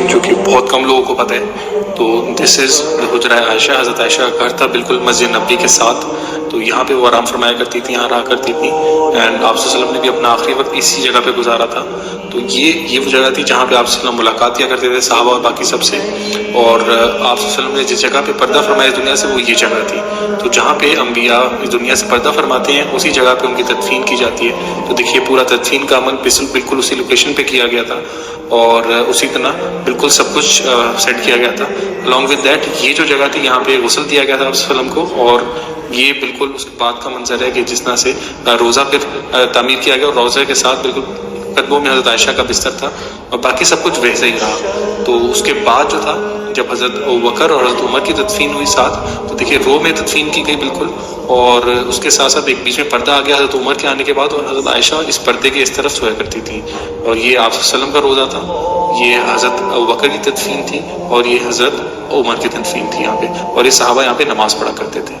جو کہ بہت کم لوگوں کو پتہ ہے. تو دس از حجرہ عائشہ. حضرت عائشہ کا گھر تھا بالکل مسجد نبوی کے ساتھ. تو یہاں پہ وہ آرام فرمایا کرتی تھی, یہاں رہا کرتی تھی. اینڈ آپ صلی اللہ علیہ وسلم نے بھی اپنا آخری وقت اسی جگہ پہ گزارا تھا. تو یہ وہ جگہ تھی جہاں پہ آپ صلی اللہ علیہ وسلم ملاقات کیا کرتے تھے صحابہ اور باقی سب سے. اور آپ صلی اللہ علیہ وسلم نے جس جگہ پہ پردہ فرمایا اس دنیا سے وہ یہ جگہ تھی. تو جہاں پہ انبیاء اس دنیا سے پردہ فرماتے ہیں اسی جگہ پہ ان کی تدفین کی جاتی ہے. تو دیکھیے پورا تدفین کا عمل بالکل اسی لوکیشن پہ کیا گیا تھا اور اسی طرح بالکل سب کچھ سیٹ کیا گیا تھا. along with that یہ جو جگہ تھی یہاں پہ غسل دیا گیا تھا آپ صلی اللہ علیہ وسلم کو. اور یہ بالکل اس کے بعد کا منظر ہے کہ جس طرح سے روزہ پھر تعمیر کیا گیا اور روزے کے ساتھ بالکل قدموں میں حضرت عائشہ کا بستر تھا اور باقی سب کچھ ویسے ہی رہا. تو اس کے بعد جو تھا جب حضرت ابوبکر اور حضرت عمر کی تدفین ہوئی ساتھ, تو دیکھیے رو میں تدفین کی گئی بالکل, اور اس کے ساتھ ساتھ ایک بیچ میں پردہ آ گیا حضرت عمر کے آنے کے بعد, اور حضرت عائشہ اس پردے کے اس طرف سویا کرتی تھی. اور یہ آپ صلی اللہ علیہ وسلم کا روزہ تھا, یہ حضرت ابوبکر کی تدفین تھی اور یہ حضرت عمر کی تدفین تھی یہاں پہ, اور یہ صحابہ یہاں پہ نماز پڑھا کرتے تھے.